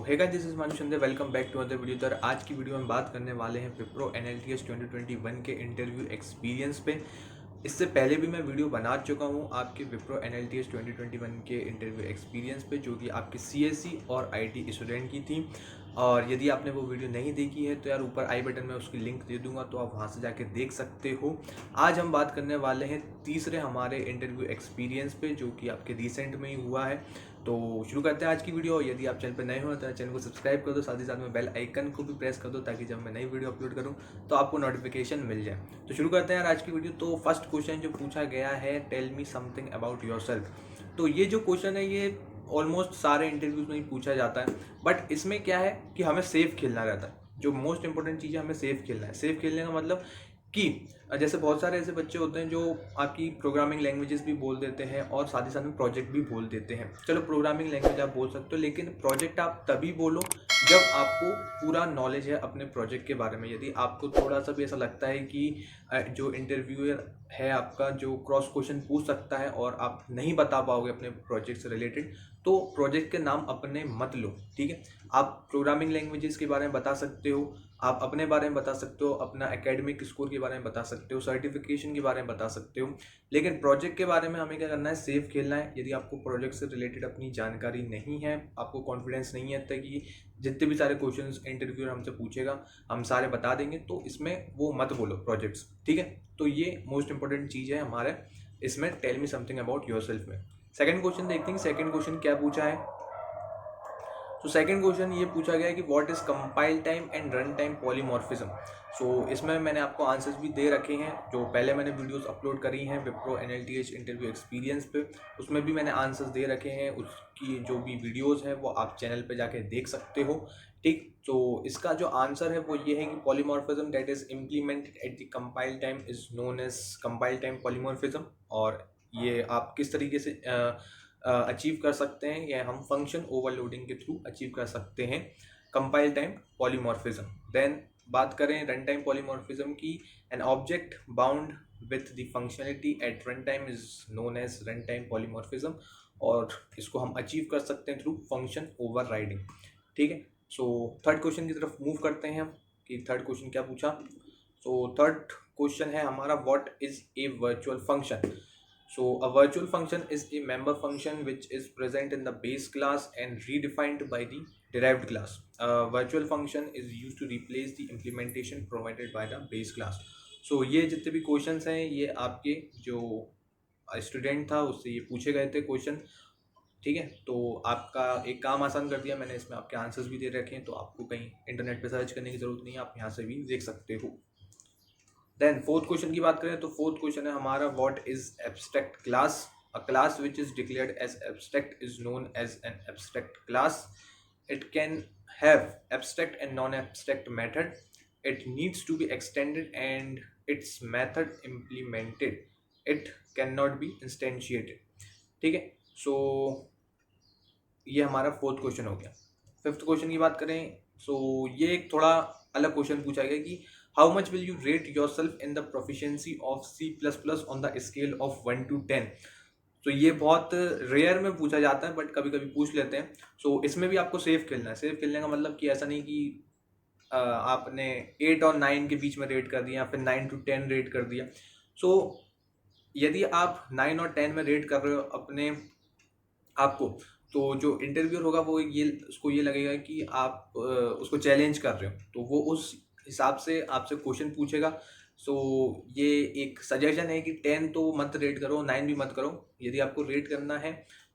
Hey guys, this is Manu Shinde. Welcome back to other video. तो आज की वीडियो में बात करने वाले हैं विप्रो एनएलटीएस 2021 के इंटरव्यू एक्सपीरियंस पे। इससे पहले भी मैं वीडियो बना चुका हूँ आपके विप्रो एनएलटीएस 2021 के इंटरव्यू एक्सपीरियंस पे, जो कि आपके सीएससी और आईटी स्टूडेंट की थी। और यदि आपने वो वीडियो नहीं देखी है तो यार ऊपर आई बटन में उसकी लिंक दे दूंगा, तो आप वहाँ से जाके देख सकते हो। आज हम बात करने वाले हैं तीसरे हमारे इंटरव्यू एक्सपीरियंस पे, जो कि आपके रिसेंट में ही हुआ है। तो शुरू करते हैं आज की वीडियो। यदि आप चैनल पर नए हो तो चैनल को सब्सक्राइब कर दो, साथ ही साथ में बेल आइकन को भी प्रेस कर दो, ताकि जब मैं नई वीडियो अपलोड करूं तो आपको नोटिफिकेशन मिल जाए। तो शुरू करते हैं यार आज की वीडियो। तो फर्स्ट क्वेश्चन जो पूछा गया है, tell me something about yourself. तो ये जो क्वेश्चन है ये ऑलमोस्ट सारे इंटरव्यूज में ही पूछा जाता है, बट इसमें क्या है कि हमें सेफ खेलना रहता है। जो मोस्ट इंपॉर्टेंट चीज़ है, हमें सेफ खेलना है। सेफ खेलने का मतलब कि जैसे बहुत सारे ऐसे बच्चे होते हैं जो आपकी प्रोग्रामिंग लैंग्वेजेस भी बोल देते हैं और साथ ही साथ में प्रोजेक्ट भी बोल देते हैं। चलो प्रोग्रामिंग लैंग्वेज आप बोल सकते हो, लेकिन प्रोजेक्ट आप तभी बोलो जब आपको पूरा नॉलेज है अपने प्रोजेक्ट के बारे में। यदि आपको थोड़ा सा भी ऐसा लगता है कि जो इंटरव्यूअर है आपका जो क्रॉस क्वेश्चन पूछ सकता है और आप नहीं बता पाओगे अपने प्रोजेक्ट से रिलेटेड, तो प्रोजेक्ट के नाम अपने मत लो। ठीक है, आप प्रोग्रामिंग लैंग्वेजेस के बारे में बता सकते हो, आप अपने बारे में बता सकते हो, अपना एकेडमिक स्कोर के बारे में बता सकते हो, सर्टिफिकेशन के बारे में बता सकते हो, लेकिन प्रोजेक्ट के बारे में हमें क्या करना है, सेफ खेलना है। यदि आपको प्रोजेक्ट से रिलेटेड अपनी जानकारी नहीं है, आपको कॉन्फिडेंस नहीं है तक कि जितने भी सारे क्वेश्चंस इंटरव्यूअर हमसे पूछेगा हम सारे बता देंगे, तो इसमें वो मत बोलो प्रोजेक्ट्स। ठीक है, तो ये मोस्ट इंपॉर्टेंट चीज़ है हमारे इसमें, tell me something about yourself में। सेकंड क्वेश्चन देखते हैं, सेकंड क्वेश्चन क्या पूछा है। तो सेकंड क्वेश्चन ये पूछा गया है कि what is compile time and run time polymorphism. So इसमें मैंने आपको आंसर्स भी दे रखे हैं, जो पहले मैंने वीडियोस अपलोड करी हैं विप्रो एनएलटीएस इंटरव्यू एक्सपीरियंस पे, उसमें भी मैंने आंसर्स दे रखे हैं। उसकी जो भी वीडियोस है वो आप चैनल पे जाके देख सकते हो। ठीक, तो इसका जो आंसर है वो ये है कि polymorphism that is implemented at the compile time is known as compile time polymorphism. और ये आप किस तरीके से अचीव कर सकते हैं, या हम फंक्शन ओवरलोडिंग के थ्रू अचीव कर सकते हैं कंपाइल टाइम पॉलीमॉर्फिज्म। देन बात करें रन टाइम पॉलीमॉर्फिज्म की, an object bound with the functionality at run time is known as run time polymorphism, और इसको हम अचीव कर सकते हैं थ्रू फंक्शन ओवरराइडिंग। ठीक है, सो थर्ड क्वेश्चन की तरफ मूव करते हैं हम कि थर्ड क्वेश्चन क्या पूछा। सो थर्ड क्वेश्चन है हमारा, what is a virtual function. So a virtual function is a member function which is present in the base class and redefined by the derived class. A virtual function is used to replace the implementation provided by the base class. So ये जितने भी questions हैं ये आपके जो student था उससे ये पूछे गए थे क्वेश्चन। ठीक है, तो आपका एक काम आसान कर दिया मैंने, इसमें आपके आंसर्स भी दे रखे हैं, तो आपको कहीं इंटरनेट पे सर्च करने की ज़रूरत नहीं है, आप यहाँ से भी देख सकते हो। देन फोर्थ क्वेश्चन की बात करें तो फोर्थ क्वेश्चन है हमारा, what is abstract class. A class which is declared as abstract is known as an abstract class. It can have abstract and non abstract method. It needs to be extended and its method implemented. It can not be instantiated. ठीक है, so ये हमारा fourth question हो गया। Fifth question की बात करें, सो ये एक थोड़ा अलग क्वेश्चन पूछा गया कि how much will you rate yourself in the proficiency of C++ on the scale of 1 to 10। तो ये बहुत रेयर में पूछा जाता है, बट कभी कभी पूछ लेते हैं। सो इसमें भी आपको सेफ खेलना है। सेफ खेलने का मतलब कि ऐसा नहीं कि आपने 8 और 9 के बीच में रेट कर दिया, फिर 9 to 10 रेट कर दिया। सो यदि आप 9 और 10 में रेट कर रहे हो अपने आपको, तो जो इंटरव्यूअर होगा वो ये उसको ये लगेगा कि आप उसको चैलेंज कर रहे हो, तो वो उस हिसाब से आपसे क्वेश्चन पूछेगा। सो ये एक सजेशन है कि 10 तो मत रेट करो, 9 भी मत करो। यदि आपको रेट करना है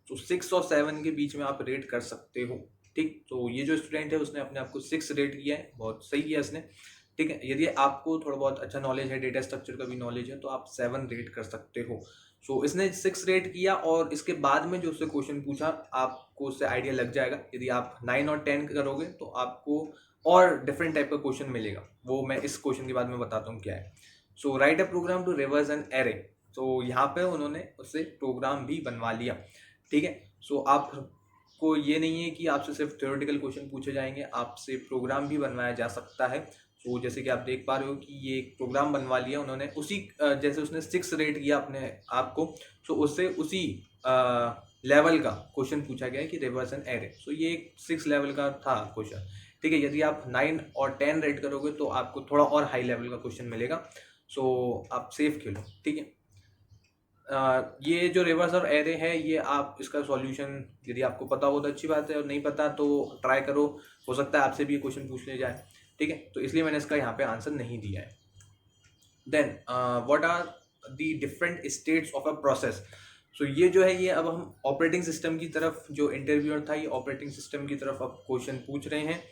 तो 6 और 7 के बीच में आप रेट कर सकते हो। ठीक, तो ये जो स्टूडेंट है उसने अपने आप को 6 रेट किया है, बहुत सही किया इसने। ठीक है, यदि आपको थोड़ा बहुत अच्छा नॉलेज है, डेटा स्ट्रक्चर का भी नॉलेज है, तो आप 7 रेट कर सकते हो। सो इसने 6 रेट किया, और इसके बाद में जो उससे क्वेश्चन पूछा आपको उससे आइडिया लग जाएगा। यदि आप 9 और 10 करोगे तो आपको और डिफरेंट टाइप का क्वेश्चन मिलेगा, वो मैं इस क्वेश्चन के बाद में बताता हूँ क्या है। So write a program to reverse an array. तो यहाँ पे उन्होंने उससे प्रोग्राम भी बनवा लिया। ठीक है, सो आपको ये नहीं है कि आपसे सिर्फ थ्योरेटिकल क्वेश्चन पूछे जाएंगे, आपसे प्रोग्राम भी बनवाया जा सकता है। तो जैसे कि आप देख पा रहे हो कि ये एक प्रोग्राम बनवा लिया उन्होंने, उसी जैसे उसने 6 रेट किया अपने आप को, सो उससे उसी लेवल का क्वेश्चन पूछा गया है कि रिवर्स एन एरे। सो ये एक 6 लेवल का था क्वेश्चन, ठीक है। यदि आप 9 और 10 रेट करोगे तो आपको थोड़ा और हाई लेवल का क्वेश्चन मिलेगा। सो आप सेफ खेलो, ठीक है। ये जो रिवर्स और एरे है, ये आप इसका सॉल्यूशन यदि आपको पता हो तो अच्छी बात है, और नहीं पता तो ट्राई करो, हो सकता है आपसे भी ये क्वेश्चन पूछ ले जाए, ठीक है। तो इसलिए मैंने इसका यहाँ पे आंसर नहीं दिया है। Then what are the different states of a process. So ये जो है, ये अब हम ऑपरेटिंग सिस्टम की तरफ, जो इंटरव्यूअर था ये ऑपरेटिंग सिस्टम की तरफ अब क्वेश्चन पूछ रहे हैं।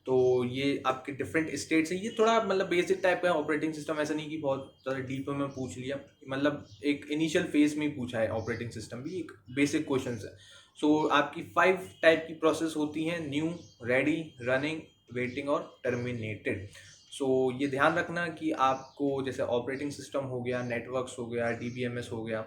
तो ये आपके डिफरेंट स्टेट्स हैं। ये थोड़ा मतलब बेसिक टाइप का ऑपरेटिंग सिस्टम, ऐसा नहीं कि बहुत ज़्यादा डीप में पूछ लिया, मतलब एक इनिशियल फेज में ही पूछा है ऑपरेटिंग सिस्टम भी, एक बेसिक क्वेश्चन है। सो आपकी 5 टाइप की प्रोसेस होती हैं: न्यू, रेडी, रनिंग, वेटिंग और टर्मिनेटेड। सो ये ध्यान रखना कि आपको जैसे ऑपरेटिंग सिस्टम हो गया, नेटवर्क्स हो गया, DBMS हो गया,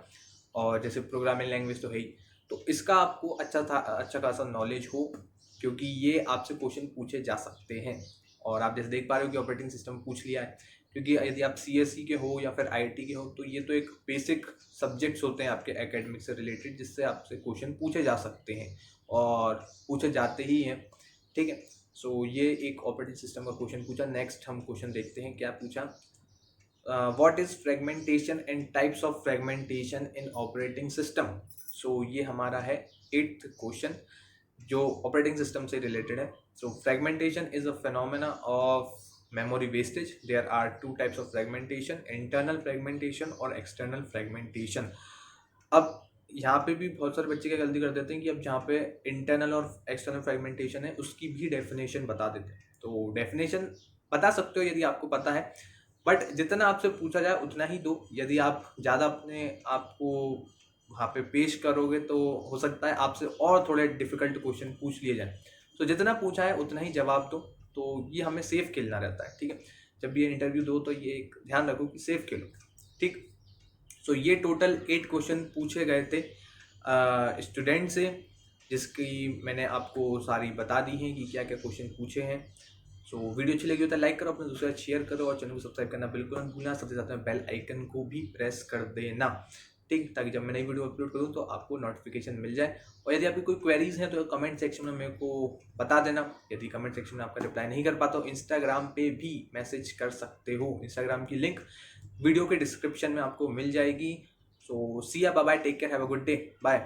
और जैसे प्रोग्रामिंग लैंग्वेज तो है ही, तो इसका आपको अच्छा खासा नॉलेज हो, क्योंकि ये आपसे क्वेश्चन पूछे जा सकते हैं। और आप जैसे देख पा रहे हो कि ऑपरेटिंग सिस्टम पूछ लिया है, क्योंकि यदि आप CSE के हो या फिर IIT के हो, तो ये तो एक बेसिक सब्जेक्ट्स होते हैं आपके एकेडमिक से रिलेटेड, जिससे आपसे क्वेश्चन पूछे जा सकते हैं और पूछे जाते ही हैं, ठीक है। सो ये एक ऑपरेटिंग सिस्टम का क्वेश्चन पूछा। नेक्स्ट हम क्वेश्चन देखते हैं क्या पूछा। What is fragmentation and types of fragmentation in operating system. So ये हमारा है 8th क्वेश्चन, जो ऑपरेटिंग सिस्टम से रिलेटेड है। So fragmentation is a phenomena of memory wastage. There are 2 types of fragmentation: internal fragmentation और external fragmentation. अब यहाँ पे भी बहुत सारे बच्चे क्या गलती कर देते हैं कि अब जहाँ पे इंटरनल और एक्सटर्नल फ्रेगमेंटेशन है, उसकी भी डेफिनेशन बता देते हैं। तो डेफिनेशन बता सकते हो यदि आपको पता है, बट जितना आपसे पूछा जाए उतना ही दो। यदि आप ज़्यादा अपने आप को वहाँ पे पेश करोगे तो हो सकता है आपसे और थोड़े डिफिकल्ट क्वेश्चन पूछ लिए जाए। तो जितना पूछा है उतना ही जवाब दो। तो ये हमें सेफ खेलना रहता है, ठीक है। जब भी ये इंटरव्यू दो तो ये एक ध्यान रखो कि सेफ खेलो, ठीक। सो ये टोटल 8 क्वेश्चन पूछे गए थे स्टूडेंट से, जिसकी मैंने आपको सारी बता दी हैं कि क्या क्या क्वेश्चन पूछे हैं। सो वीडियो अच्छी लगी हो तो लाइक करो, अपने दूसरे शेयर करो, और चैनल को सब्सक्राइब करना बिल्कुल मत भूलना। सबसे साथ में बेल आइकन को भी प्रेस कर देना, ठीक, ताकि जब मैं नई वीडियो अपलोड करूँ तो आपको नोटिफिकेशन मिल जाए। और यदि आपकी कोई क्वेरीज हैं तो कमेंट सेक्शन में मेरे को बता देना। यदि कमेंट सेक्शन में आपका रिप्लाई नहीं कर पाता, तो इंस्टाग्राम पे भी मैसेज कर सकते हो। इंस्टाग्राम की लिंक वीडियो के डिस्क्रिप्शन में आपको मिल जाएगी। So see ya, bye bye, take care, have a good day, bye.